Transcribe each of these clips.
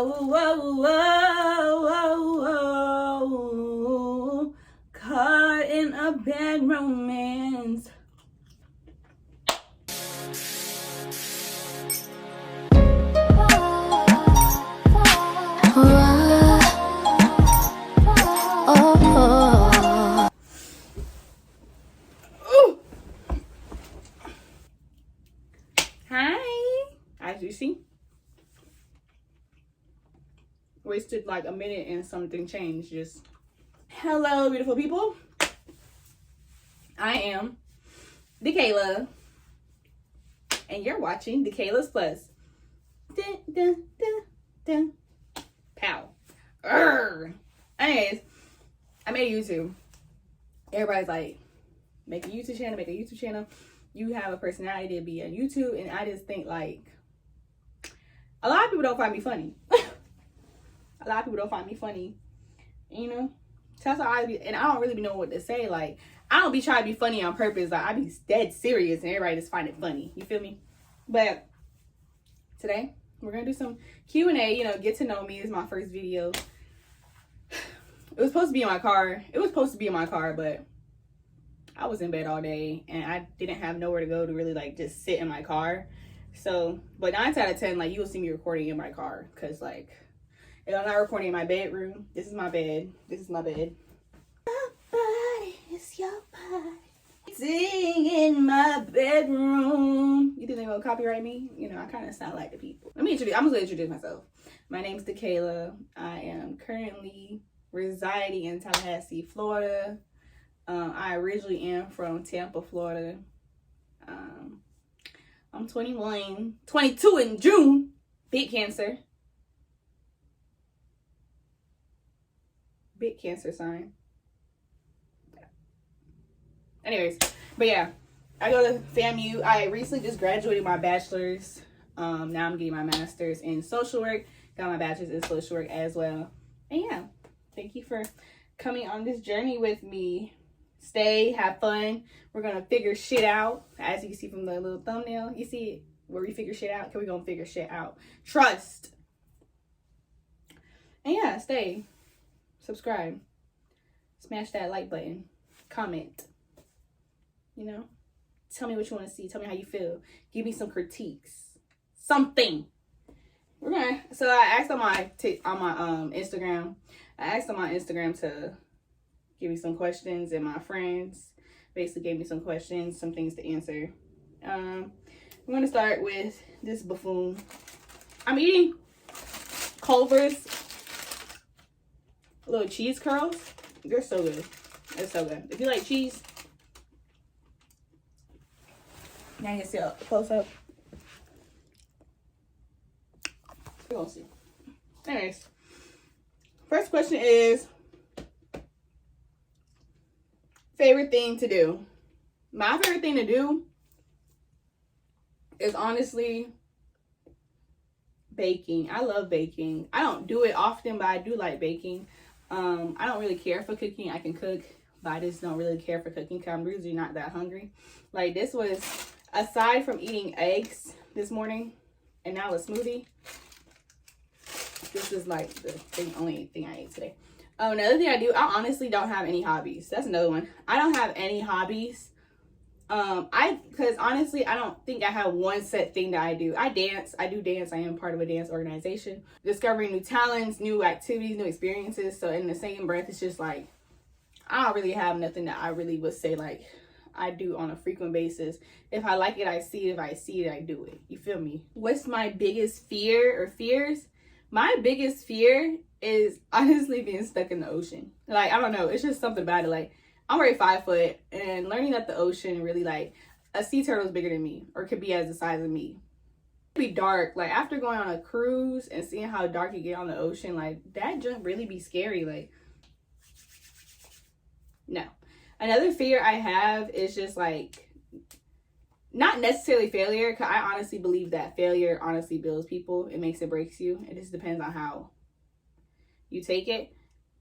whoa. Caught in a bad romance. Hi. As you see, wasted like a minute and something changed. Just hello, beautiful people. I am DeKayla, and you're watching DeKayla's Plus. Dun, dun, dun, dun. Pow. Anyways, I made a YouTube. Everybody's like, make a YouTube channel. You have a personality to be on YouTube, and I just think like a lot of people don't find me funny. A lot of people don't find me funny, you know. So that's how I be, and I don't really know what to say. Like, I don't be trying to be funny on purpose. Like, I be dead serious, and everybody just find it funny. You feel me? But today we're gonna do some Q&A. You know, get to know me. Is my first video. It was supposed to be in my car. But I was in bed all day and I didn't have nowhere to go to really like just sit in my car. So, but 9 out of 10, like, you will see me recording in my car, because like, if I'm not recording in my bedroom, this is my bed. My body is your body. Sing in my bedroom. You think they're gonna copyright me? You know, I kind of sound like the people. I'm just gonna introduce myself. My name's DeKayla. I am currently residing in Tallahassee, Florida. I originally am from Tampa, Florida. I'm 21, 22 in June. Big Cancer. Big Cancer sign. Anyways, but yeah, I go to FAMU. I recently just graduated my bachelor's. Now I'm getting my master's in social work. Got my bachelor's in social work as well. And yeah, thank you for coming on this journey with me. Stay, have fun. We're gonna figure shit out. As you can see from the little thumbnail, you see it where we figure shit out. We're gonna figure shit out. Trust. And yeah, stay. Subscribe. Smash that like button. Comment. You know, tell me what you want to see. Tell me how you feel. Give me some critiques. Something. We're gonna. So I asked on my Instagram. I asked on my Instagram to give me some questions, and my friends basically gave me some questions, some things to answer. I'm gonna start with this buffoon. I'm eating Culver's little cheese curls. They're so good. They're so good. If you like cheese. Now you can see a close up. We're gonna see. Anyways, first question is favorite thing to do. My favorite thing to do is honestly baking. I love baking. I don't do it often, but I do like baking. I don't really care for cooking. I can cook, but I just don't really care for cooking because I'm usually not that hungry. Like, this was, aside from eating eggs this morning and now a smoothie, this is like the only thing I ate today. Another thing I do, I honestly don't have any hobbies. That's another one. I don't have any hobbies. Because honestly, I don't think I have one set thing that I do. I dance. I do dance. I am part of a dance organization. Discovering new talents, new activities, new experiences. So in the same breath, it's just like, I don't really have nothing that I really would say like I do on a frequent basis. If I like it, I see it. If I see it, I do it. You feel me? What's my biggest fear or fears? My biggest fear is honestly being stuck in the ocean. Like, I don't know. It's just something about it. Like, I'm already 5 foot, and learning that the ocean really, like, a sea turtle is bigger than me, or could be as the size of me. It'd be dark. Like, after going on a cruise and seeing how dark it get on the ocean, like, that jump really be scary. Like, no. Another fear I have is just, like, not necessarily failure, because I honestly believe that failure honestly builds people. It makes it breaks you. It just depends on how you take it.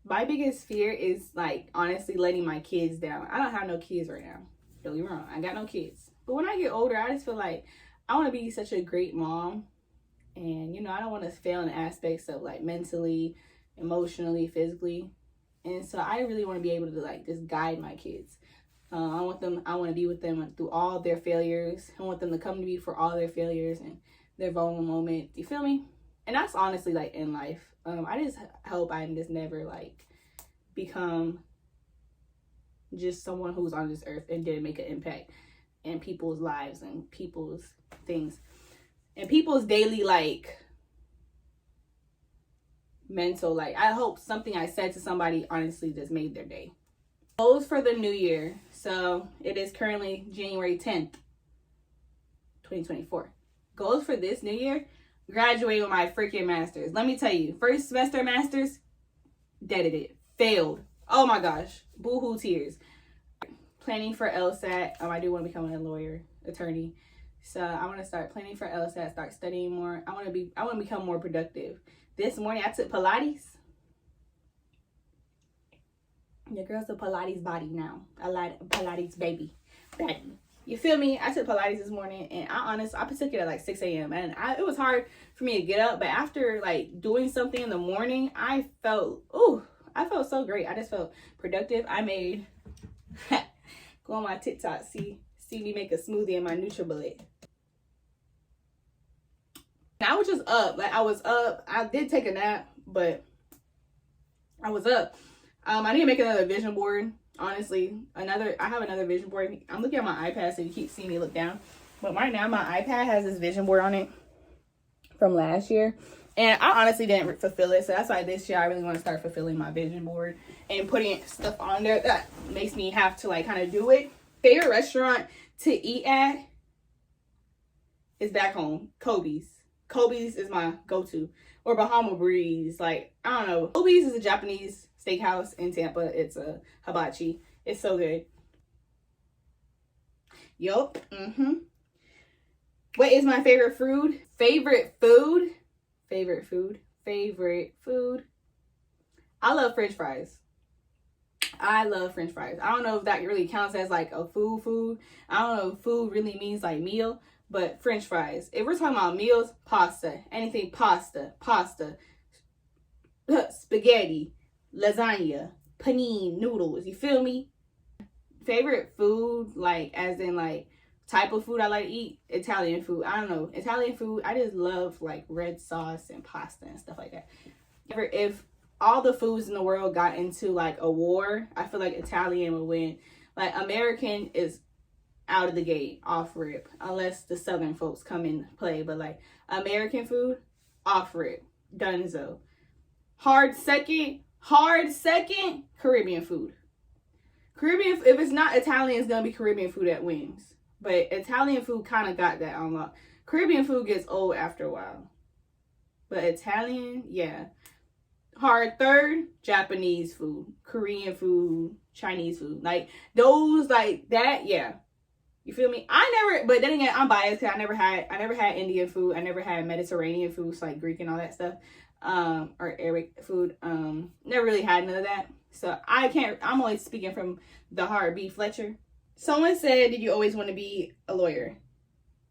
My biggest fear is, like, honestly letting my kids down. I don't have no kids right now. Don't get me wrong. I got no kids. But when I get older, I just feel like I want to be such a great mom And, you know, I don't want to fail in aspects of like mentally, emotionally, physically. And so I really want to be able to like just guide my kids. I want to be with them through all their failures. I want them to come to me for all their failures and their vulnerable moments. You feel me? And that's honestly like in life. I just hope I just never like become just someone who's on this earth and didn't make an impact in people's lives and people's things and people's daily like mental, like I hope something I said to somebody honestly just made their day. Goals for the new year. So it is currently January 10th, 2024. Goals for this new year: graduate with my freaking master's. Let me tell you, first semester master's, deaded it, failed. Oh my gosh, boo-hoo tears. Planning for LSAT. I do want to become a lawyer, attorney. So I want to start planning for LSAT, start studying more. I want to become more productive. This morning I took Pilates. Your girl's a Pilates body now. I like Pilates baby. You feel me? I took Pilates this morning, and I took it at like 6 a.m. and it was hard for me to get up. But after like doing something in the morning, I felt so great. I just felt productive. I made go on my TikTok, see me make a smoothie in my NutriBullet. And I was just up. Like I was up. I did take a nap, but I was up. I need to make another vision board. Honestly, I have another vision board. I'm looking at my iPad, so you keep seeing me look down. But right now, my iPad has this vision board on it from last year. And I honestly didn't fulfill it. So that's why this year I really want to start fulfilling my vision board and putting stuff on there that makes me have to like kind of do it. Favorite restaurant to eat at is back home. Kobe's. Kobe's is my go-to. Or Bahama Breeze. Like, I don't know. Kobe's is a Japanese steakhouse in Tampa. It's a hibachi. It's so good. Yup. What is my favorite food? Favorite food? I love French fries. I love French fries. I don't know if that really counts as like a food. I don't know if food really means like meal, but French fries. If we're talking about meals, pasta. Anything pasta. Spaghetti. Lasagna. Panini. Noodles. You feel me? Favorite food, like as in like type of food I like to eat? Italian food. I don't know. Italian food, I just love like red sauce and pasta and stuff like that. If all the foods in the world got into like a war, I feel like Italian would win. Like American is out of the gate, off rip, unless the Southern folks come in play. But like American food, off rip, donezo. Hard second, Caribbean food. Caribbean, if it's not Italian, it's gonna be Caribbean food that wins. But Italian food kind of got that unlocked. Caribbean food gets old after a while. But Italian, yeah. Hard third, Japanese food, Korean food, Chinese food. Like those, like that, yeah. You feel me? But then again, I'm biased because I never had Indian food. I never had Mediterranean foods like Greek and all that stuff. Or Arabic food. Never really had none of that. So I'm only speaking from the heart. B. Fletcher. Someone said, did you always want to be a lawyer?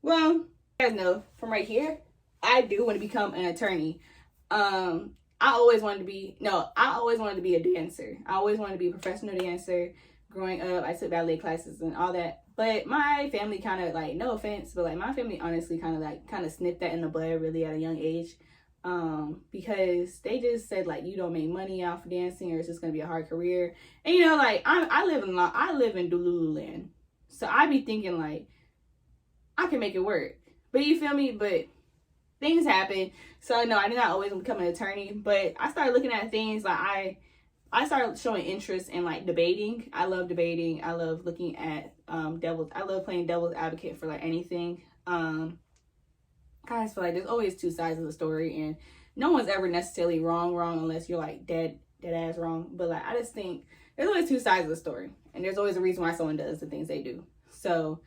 Well, you guys know from right here, I do want to become an attorney. I always wanted to be a dancer. I always wanted to be a professional dancer. Growing up, I took ballet classes and all that. But my family kind of like, no offense, but like my family honestly kind of snipped that in the bud really at a young age. Because they just said like you don't make money off dancing or it's just gonna be a hard career. And you know, like I live in Delulu land, so I be thinking like I can make it work. But you feel me? But things happen, so no, I did not always become an attorney. But I started looking at things like I started showing interest in like debating. I love debating. I love looking at I love playing devil's advocate for like anything. I just feel like there's always two sides of the story, and no one's ever necessarily wrong unless you're like dead ass wrong. But like I just think there's always two sides of the story, and there's always a reason why someone does the things they do. So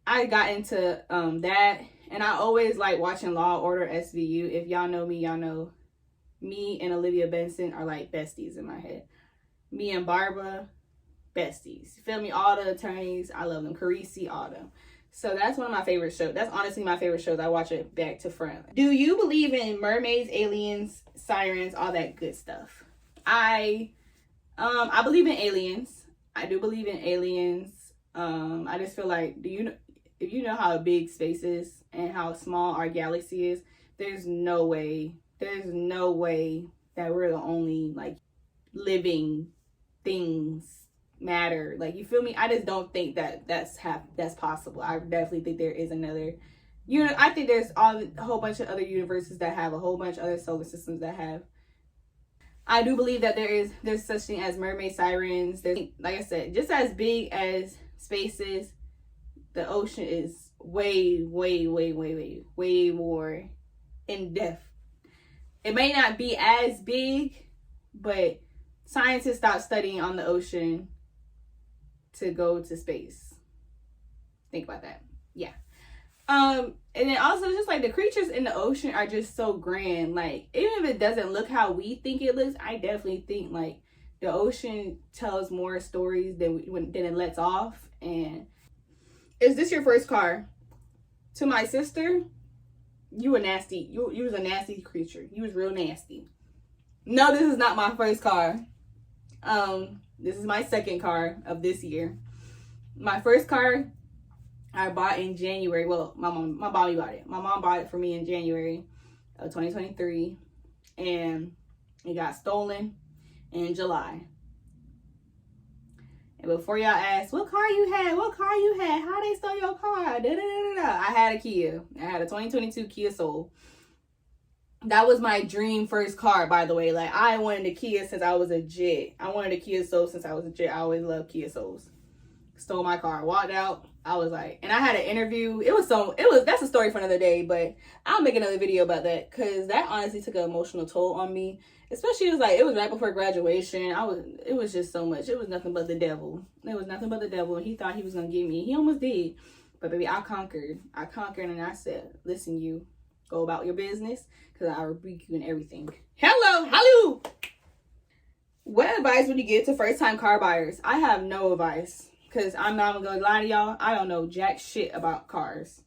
I got into that, and I always like watching Law & Order SVU. If y'all know me, y'all know me and Olivia Benson are like besties in my head. Me and Barbara, besties. You feel me? All the attorneys, I love them. Carisi, all them. So that's one of my favorite shows. That's honestly my favorite shows. I watch it back to front. Do you believe in mermaids, aliens, sirens, all that good stuff? I believe in aliens. I do believe in aliens. I just feel like, if you know how big space is and how small our galaxy is, there's no way that we're the only like living things matter. Like, you feel me? I just don't think that that's possible. I definitely think there is another, I think there's a whole bunch of other universes that have a whole bunch of other solar systems that have. I do believe that there's such thing as mermaid sirens. There's, like I said, just as big as space is, the ocean is way more in depth. It may not be as big, but scientists stopped studying on the ocean to go to space. Think about that. Yeah. And then also just like the creatures in the ocean are just so grand. Like, even if it doesn't look how we think it looks, I definitely think like the ocean tells more stories than it lets off. And is this your first car? To my sister, you were nasty. You was a nasty creature. You was real nasty. No, this is not my first car. This is my second car of this year. My first car I bought in January. Well, my mommy bought it. My mom bought it for me in January of 2023, and it got stolen in July. And before y'all ask, what car you had? How they stole your car? I had a Kia. I had a 2022 Kia Soul. That was my dream first car, by the way. Like, I wanted a Kia since I was a jit. I wanted a Kia Soul since I was a jit. I always loved Kia Souls. Stole my car, walked out. I was like, and I had an interview. That's a story for another day, but I'll make another video about that, because that honestly took an emotional toll on me. Especially, it was right before graduation. It was just so much. It was nothing but the devil. It was nothing but the devil. And he thought he was going to get me. He almost did. But baby, I conquered. And I said, listen, you go about your business, because I rebuke you in everything. Hello. What advice would you give to first-time car buyers? I have no advice, because I'm not going to lie to y'all. I don't know jack shit about cars.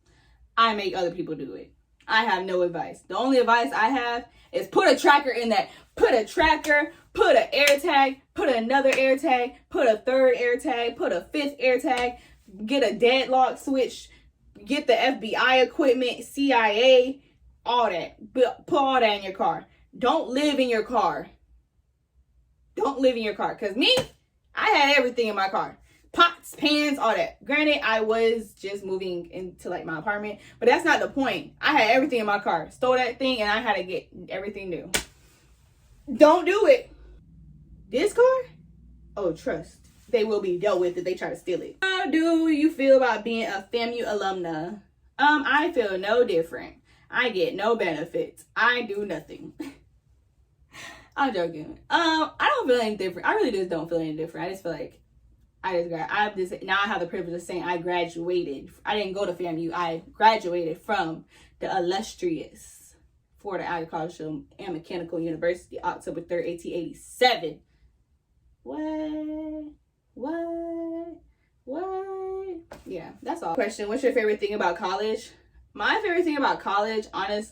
I make other people do it. I have no advice. The only advice I have is put a tracker in that. Put a tracker, put an air tag, put another air tag, put a third air tag, put a fifth air tag, get a deadlock switch, get the FBI equipment, CIA, all that. Put all that in your car. Don't live in your car. Because me, I had everything in my car. Pots, pans, all that. Granted, I was just moving into like my apartment, but that's not the point. I had everything in my car. Stole that thing and I had to get everything new. Don't do it. This car? Oh, trust. They will be dealt with if they try to steal it. How do you feel about being a FAMU alumna? I feel no different. I get no benefits. I do nothing. I'm joking. I don't feel any different. I really just don't feel any different. I just feel like now I have the privilege of saying I graduated. I didn't go to FAMU. I graduated from the illustrious Florida Agricultural and Mechanical University, October 3rd, 1887. What? Yeah, that's all. Question: what's your favorite thing about college? My favorite thing about college,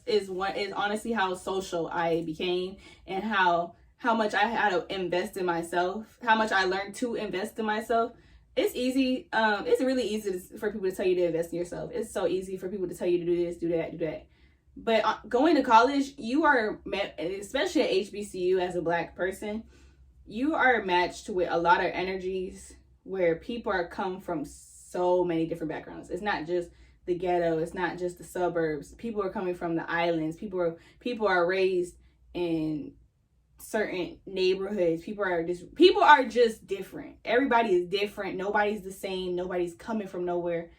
is honestly how social I became, and how much I had to invest in myself, how much I learned to invest in myself. It's easy. It's really easy for people to tell you to invest in yourself. It's so easy for people to tell you to do this, do that, do that. But going to college, you are, especially at HBCU as a Black person, you are matched with a lot of energies where people come from so many different backgrounds. It's not just the ghetto. It's not just the suburbs. People are coming from the islands. People are raised in certain neighborhoods. People are just different. Everybody is different. Nobody's the same. Nobody's coming from nowhere.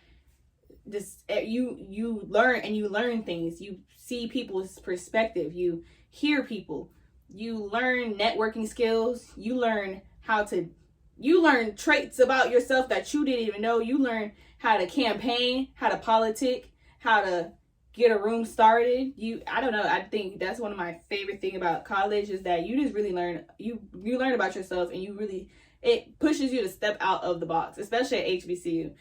You learn things. You see people's perspective. You hear people. You learn networking skills. You learn traits about yourself that you didn't even know. You learn how to campaign, how to politic, how to get a room started. I don't know. I think that's one of my favorite thing about college is that you just really learn. You learn about yourself, and it pushes you to step out of the box, especially at HBCU.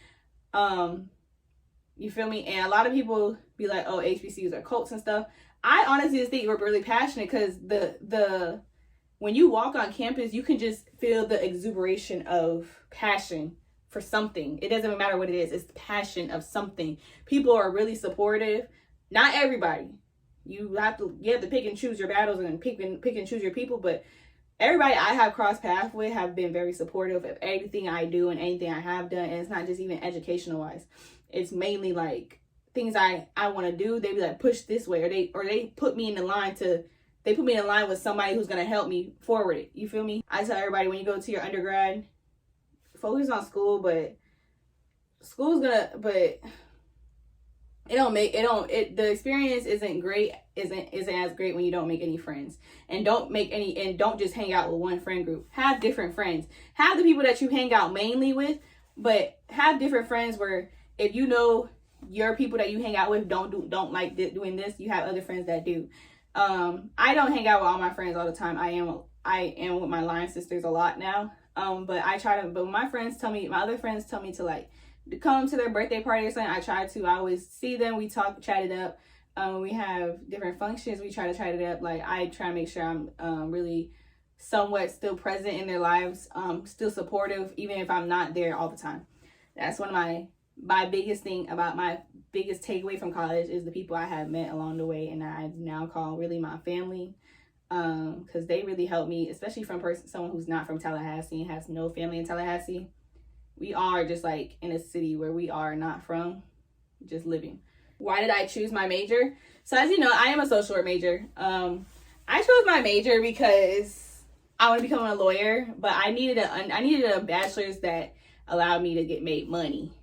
You feel me? And a lot of people be like, oh, HBCUs are cults and stuff. I honestly just think we're really passionate because when you walk on campus, you can just feel the exuberation of passion for something. It doesn't matter what it is. It's passion of something. People are really supportive. Not everybody. You have to pick and choose your battles and pick and choose your people. But everybody I have crossed paths with have been very supportive of everything I do and anything I have done. And it's not just even educational wise. It's mainly like things I want to do. They be like, push this way, or they put me in the line with somebody who's gonna help me forward it. You feel me? I tell everybody, when you go to your undergrad, focus on school, but the experience isn't as great when you don't make any friends, and don't just hang out with one friend group. Have different friends. Have the people that you hang out mainly with, but have different friends where if you know your people that you hang out with don't like doing this, you have other friends that do. I don't hang out with all my friends all the time. I am with my line sisters a lot now. But my other friends tell me to come to their birthday party or something. I always see them. We talk, chat it up. We have different functions. We try to chat it up. Like, I try to make sure I'm really somewhat still present in their lives, still supportive, even if I'm not there all the time. That's one of my biggest thing about my biggest takeaway from college is the people I have met along the way, and I now call really my family, because they really helped me, especially from someone who's not from Tallahassee and has no family in Tallahassee. We are just like in a city where we are not from, just living. Why did I choose my major? So as you know, I am a social work major. I chose my major because I want to become a lawyer, but I needed a bachelor's that allowed me to make money.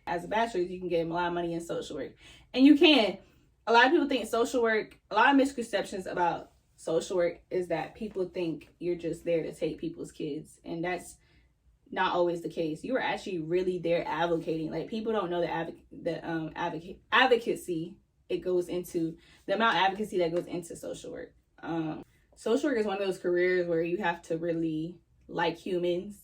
As a bachelor's, you can get a lot of money in social work, and you can. A lot of people think social work, a lot of misconceptions about social work is that people think you're just there to take people's kids, and that's not always the case. You are actually really there advocating. Like, people don't know the advocacy it goes into, the amount of advocacy that goes into social work. Social work is one of those careers where you have to really like humans.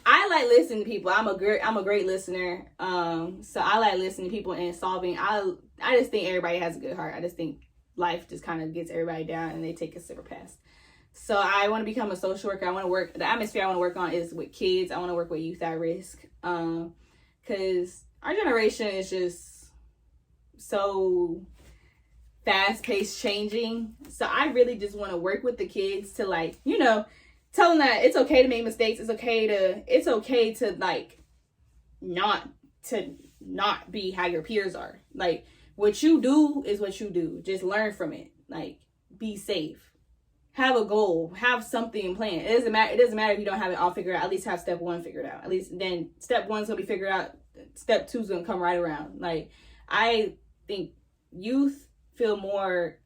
I like listening to people. I'm a great listener. So I like listening to people and solving. I just think everybody has a good heart. I just think life just kind of gets everybody down and they take a separate path. So I want to become a social worker. The atmosphere I want to work on is with kids. I want to work with youth at risk. Because our generation is just so fast-paced changing. So I really just want to work with the kids to tell them that it's okay to make mistakes. It's okay to not be how your peers are. Like, what you do is what you do. Just learn from it. Like, be safe. Have a goal. Have something planned. It doesn't matter if you don't have it all figured out. At least have step 1 figured out. At least then step 1's gonna be figured out. Step 2's gonna come right around. Like, I think youth feel more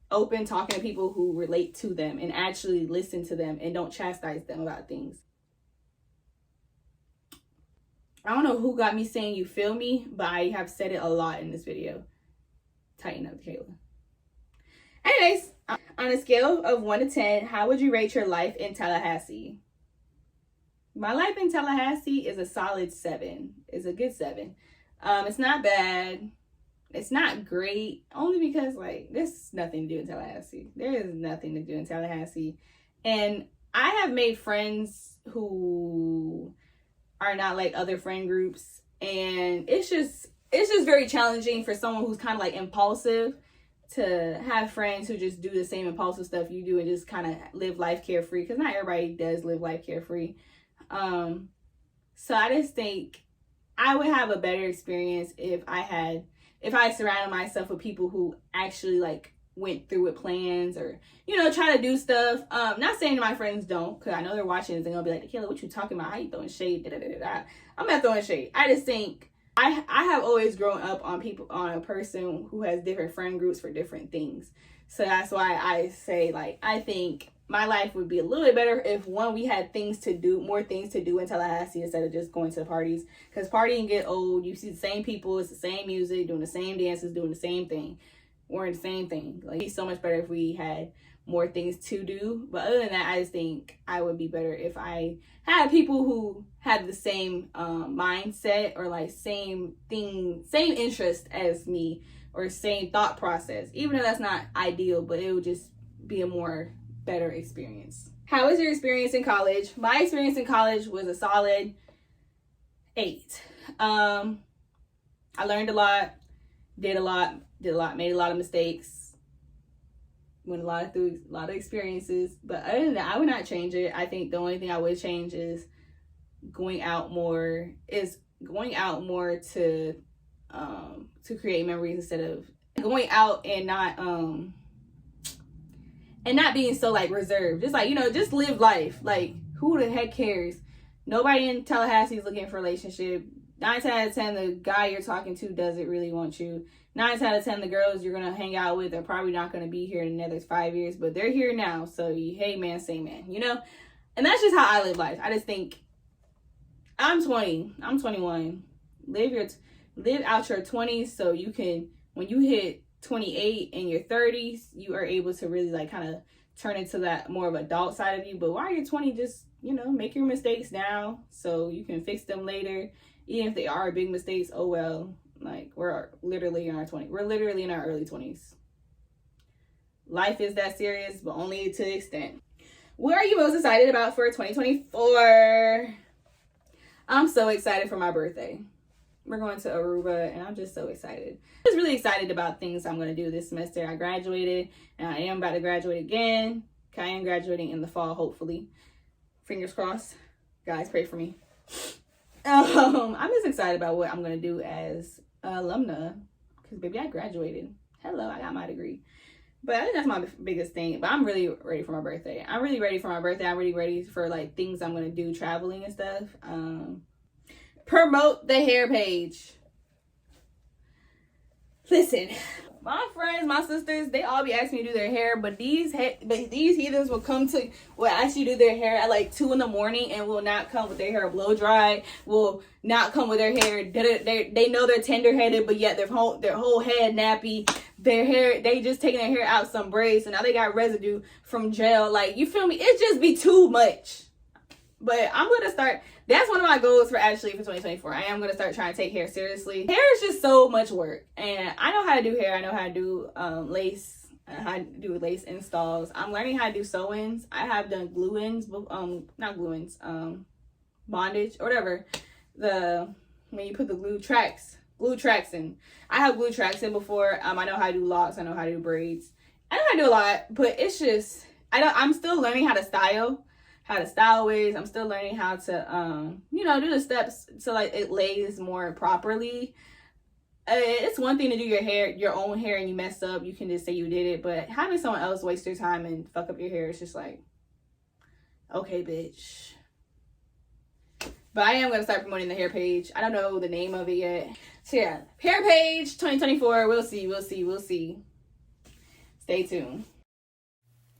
open talking to people who relate to them and actually listen to them and don't chastise them about things. I don't know who got me saying you feel me, but I have said it a lot in this video. Tighten up, Kayla. Anyways, on a scale of 1 to 10, how would you rate your life in Tallahassee? My life in Tallahassee is a solid 7. It's a good 7. It's not bad. It's not great, only because there's nothing to do in Tallahassee. There is nothing to do in Tallahassee. And I have made friends who are not like other friend groups. And it's just very challenging for someone who's kind of impulsive to have friends who just do the same impulsive stuff you do and just kind of live life carefree, because not everybody does live life carefree. So I just think I would have a better experience if I surrounded myself with people who actually went through with plans, or try to do stuff. Not saying my friends don't, because I know they're watching this and they'll be like, Kayla, what you talking about? How you throwing shade? I'm not throwing shade. I just think I have always grown up on a person who has different friend groups for different things. So that's why I say I think my life would be a little bit better if, one, we had more things to do in Tallahassee instead of just going to the parties. Because partying get old. You see the same people, it's the same music, doing the same dances, doing the same thing. we're in the same thing. Like, it'd be so much better if we had more things to do. But other than that, I just think I would be better if I had people who had the same mindset, or like same thing, same interest as me, or same thought process. Even though that's not ideal, but it would just be a more better experience. How was your experience in college? My experience in college was a solid 8. I learned a lot, made a lot of mistakes, went through a lot of experiences. But other than that, I would not change it. I think the only thing I would change is going out more to create memories, instead of going out and not being so like reserved. Just like, just live life. Like, who the heck cares? Nobody in Tallahassee is looking for a relationship. 9 times out of 10, the guy you're talking to doesn't really want you. 9 times out of 10, the girls you're gonna hang out with are probably not gonna be here in another 5 years, but they're here now. So hey man, say man, And that's just how I live life. I just think, I'm 20, I'm 21. Live out your 20s, so you can, when you hit 28 in your 30s, you are able to really like kind of turn into that more of adult side of you. But while you're 20, just make your mistakes now so you can fix them later, even if they are big mistakes. Oh well, like, we're literally in our 20s. We're literally in our early 20s. Life is that serious, but only to the extent. What are you most excited about for 2024? I'm so excited for my birthday. We're going to Aruba, and I'm just so excited. I'm just really excited about things I'm going to do this semester. I graduated, and I am about to graduate again. I am graduating in the fall, hopefully. Fingers crossed. Guys, pray for me. I'm just excited about what I'm going to do as an alumna, because, baby, I graduated. Hello, I got my degree. But I think that's my biggest thing. But I'm really ready for my birthday. I'm really ready for my birthday. I'm really ready for, like, things I'm going to do, traveling and stuff. Promote the hair page. Listen, my friends, my sisters, they all be asking me to do their hair, but these heathens will actually do their hair at like 2 in the morning, and will not come with their hair blow dried, will not come with their hair, they know they're tender-headed, but yet their whole head nappy, their hair, they just taking their hair out some braids, and now they got residue from gel. Like, you feel me? It just be too much. But I'm going to start, that's one of my goals for 2024. I am going to start trying to take hair seriously. Hair is just so much work. And I know how to do hair. I know how to do lace, how to do lace installs. I'm learning how to do sew-ins. I have done glue-ins, not glue-ins, bondage or whatever. When you put the glue tracks in. I have glue tracks in before. I know how to do locks. I know how to do braids. I know how to do a lot, but it's just, I'm still learning how to style wigs. I'm still learning how to do the steps so like it lays more properly. It's one thing to do your own hair, and you mess up, you can just say you did it, but having someone else waste your time and fuck up your hair, it's just like, okay, bitch. But I am going to start promoting the hair page. I don't know the name of it yet. So yeah, hair page 2024. We'll see. Stay tuned.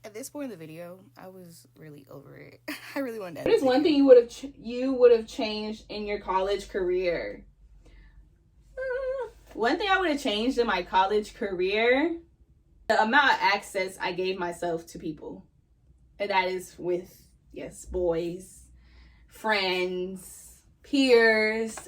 At this point in the video, I was really over it. I really wanted to. What is one thing you would have changed in your college career? One thing I would have changed in my college career, the amount of access I gave myself to people. And that is with, yes, boys, friends, peers.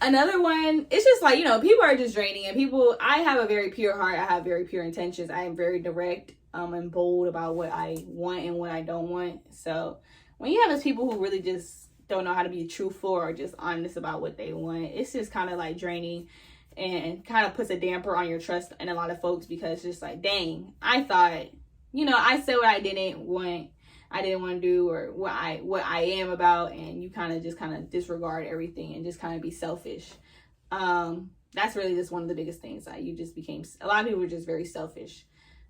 Another one, it's just like, people are just draining, and I have a very pure heart. I have very pure intentions. I am very direct. And bold about what I want and what I don't want. So when you have those people who really just don't know how to be truthful or just honest about what they want, it's just kind of like draining, and kind of puts a damper on your trust in a lot of folks, because it's just like, dang, I thought, I said what I didn't want to do, or what I am about, and you kind of disregard everything and just kind of be selfish. That's really just one of the biggest things. Like, a lot of people were just very selfish.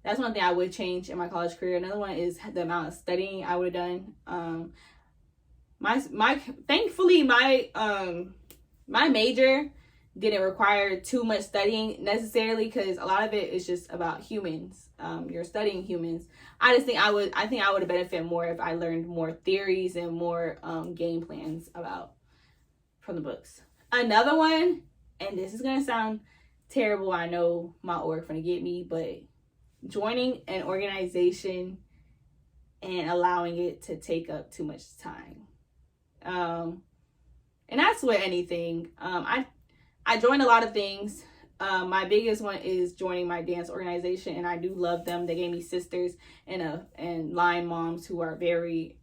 That's one thing I would change in my college career. Another one is the amount of studying I would have done. Thankfully, my major didn't require too much studying necessarily, because a lot of it is just about humans. You're studying humans. I think I would have benefited more if I learned more theories and more game plans from the books. Another one, and this is gonna sound terrible. I know my org gonna get me, but joining an organization and allowing it to take up too much time. And that's with anything. I joined a lot of things. My biggest one is joining my dance organization, and I do love them. They gave me sisters and line moms who are very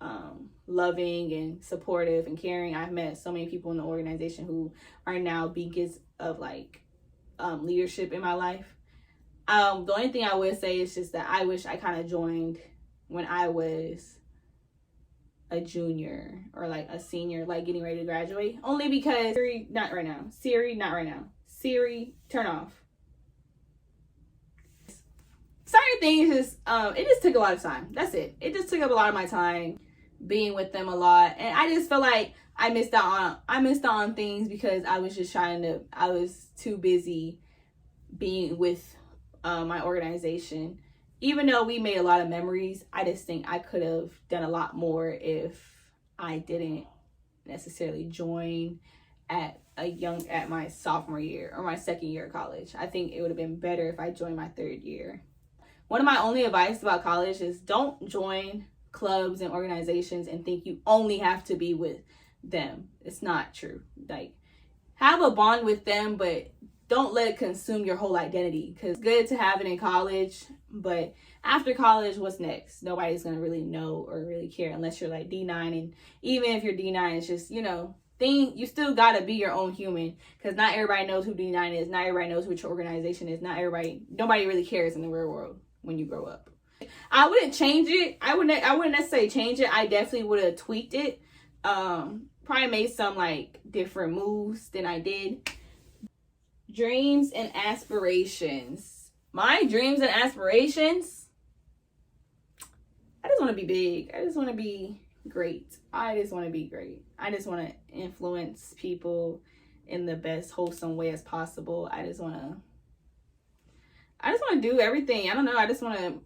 loving and supportive and caring. I've met so many people in the organization who are now beacons of like leadership in my life. The only thing I would say is just that I wish I kind of joined when I was a junior or like a senior, like getting ready to graduate. Only because Siri, not right now. Siri, not right now. Siri, turn off. Certain things just it just took a lot of time. That's it. It just took up a lot of my time being with them a lot, and I just feel like I missed out on things because I was just I was too busy being with my organization. Even though we made a lot of memories, I just think I could have done a lot more if I didn't necessarily join at my sophomore year or my second year of college. I think it would have been better if I joined my third year. One of my only advice about college is don't join clubs and organizations and think you only have to be with them. It's not true. Like, have a bond with them, but don't let it consume your whole identity, because it's good to have it in college, but after college, what's next? Nobody's going to really know or really care unless you're like D9. And even if you're D9, it's just, you still got to be your own human, because not everybody knows who D9 is. Not everybody knows what your organization is. Nobody really cares in the real world when you grow up. I wouldn't change it. I wouldn't necessarily change it. I definitely would have tweaked it. Probably made some like different moves than I did. Dreams and aspirations. My dreams and aspirations, I just want to be big. I just want to be great. I just want to influence people in the best wholesome way as possible. I just want to do everything. I don't know.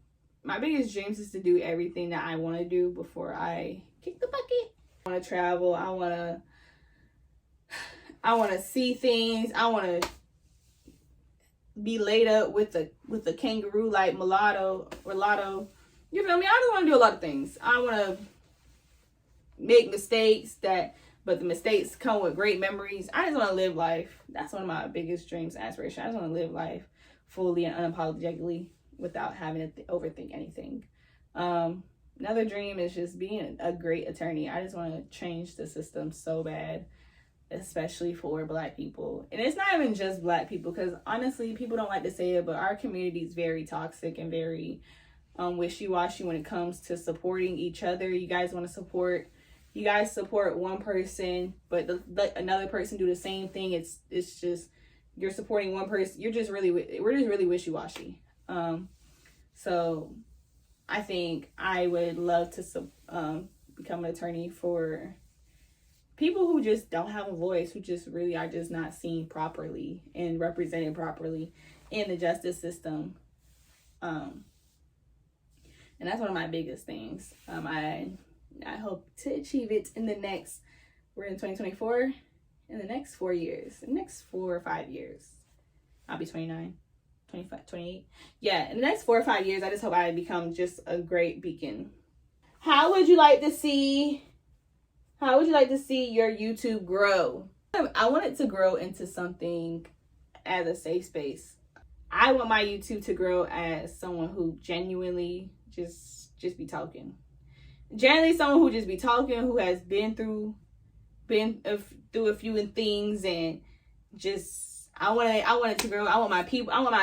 My biggest dreams is to do everything that I want to do before I kick the bucket. I want to travel. I want to see things. I want to be laid up with a kangaroo like mulatto. You feel me? I just want to do a lot of things. I want to make mistakes but the mistakes come with great memories. I just want to live life. That's one of my biggest dreams and aspirations. I just want to live life fully and unapologetically without having to overthink anything. Another dream is just being a great attorney. I just want to change the system so bad, especially for Black people. And it's not even just Black people, because honestly, people don't like to say it, but our community is very toxic and very wishy-washy when it comes to supporting each other. You guys support one person, but let another person do the same thing. It's just, you're supporting one person. We're just really wishy-washy. So I think I would love to become an attorney for people who just don't have a voice, who just really are just not seen properly and represented properly in the justice system. And that's one of my biggest things. I hope to achieve it we're in 2024, in the next 4 years, the next 4 or 5 years. I'll be 29, 25, 28. Yeah, in the next 4 or 5 years, I just hope I become just a great beacon. How would you like to see your YouTube grow? I want it to grow into something as a safe space. I want my YouTube to grow as someone who genuinely just be talking. Generally someone who just be talking, who has been through a few things, and just I want it to grow. I want my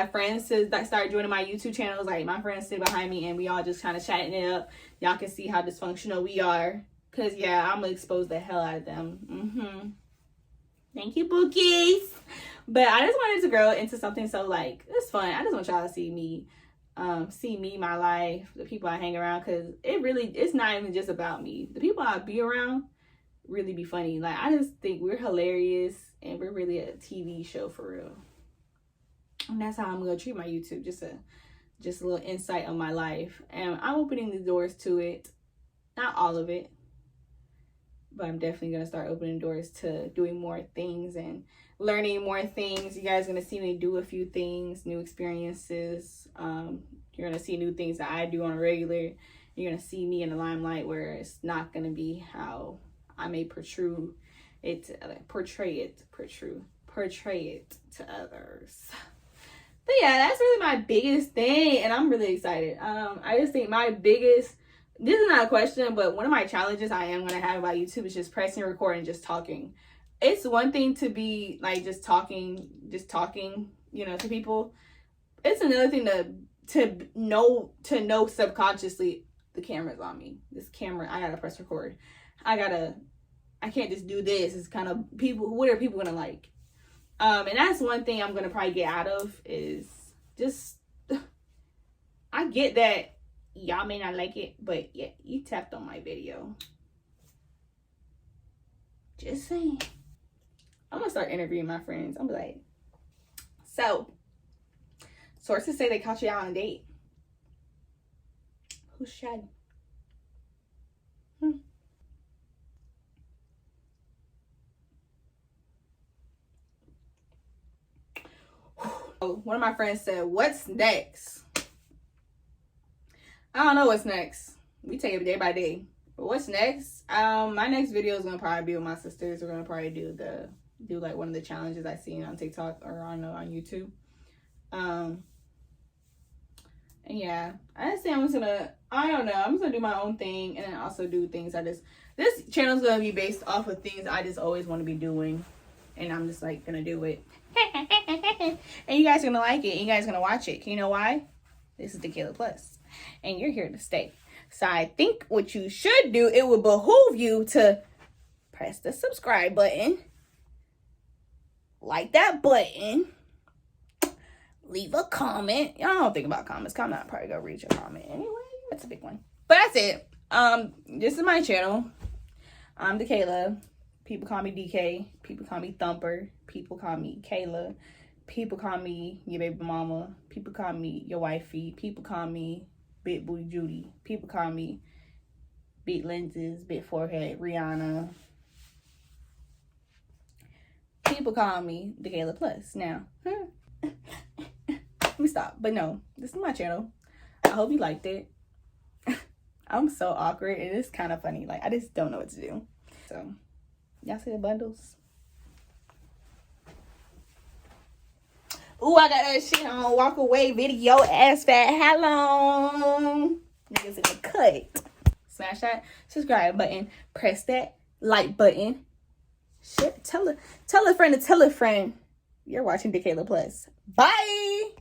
friends to start joining my YouTube channels. Like, my friends sit behind me and we all just kind of chatting it up. Y'all can see how dysfunctional we are. Cause yeah, I'm gonna expose the hell out of them. Thank you, Bookies. But I just wanted to grow into something so like it's fun. I just want y'all to see me, my life, the people I hang around. Cause it's not even just about me. The people I be around really be funny. Like, I just think we're hilarious and we're really a TV show for real. And that's how I'm gonna treat my YouTube. Just a little insight on my life, and I'm opening the doors to it. Not all of it. but I'm definitely going to start opening doors to doing more things and learning more things. You guys are going to see me do a few things, new experiences. You're going to see new things that I do on a regular. You're going to see me in the limelight where it's not going to be how I may portray it to others. But yeah, that's really my biggest thing, and I'm really excited. I just think this is not a question, but one of my challenges I am going to have about YouTube is just pressing record and just talking. It's one thing to be like just talking, you know, to people. It's another thing to know subconsciously the camera's on me. This camera, I gotta press record. I can't just do this. It's kind of what are people gonna like? And that's one thing I'm gonna probably get out of is just, I get that y'all may not like it, but yeah, you tapped on my video. Just saying. I'm gonna start interviewing my friends. I'm like, so sources say they caught you out on a date. Who's shedding? One of my friends said, what's next? I don't know what's next. We take it day by day. But what's next? My next video is gonna probably be with my sisters. We're gonna probably do like one of the challenges I seen on TikTok or on YouTube. And yeah, I just say I'm just gonna do my own thing, and then also do things this channel's gonna be based off of things I just always want to be doing, and I'm just like gonna do it. And you guys are gonna like it, and you guys are gonna watch it. You know why? This is Tequila Plus, and you're here to stay. So I think what you should do, it would behoove you to press the subscribe button, like that button, leave a comment. Y'all don't think about comments. I'm not probably gonna read your comment anyway. That's a big one. But that's it. This is my channel. I'm Tequila. People call me DK. People call me Thumper. People call me Kayla. People call me your baby mama. People call me your wifey. People call me Big Booty Judy. People call me Big Lenses, Big Forehead, Rihanna. People call me Tequila Plus. Now, let me stop. But no, this is my channel. I hope you liked it. I'm so awkward, and it's kind of funny. Like, I just don't know what to do. So, y'all see the bundles? Ooh, I got that shit on walk away video ass fat. How long? Niggas in the cut. Smash that subscribe button. Press that like button. Shit, tell a friend to tell a friend. You're watching Tequila Plus. Bye.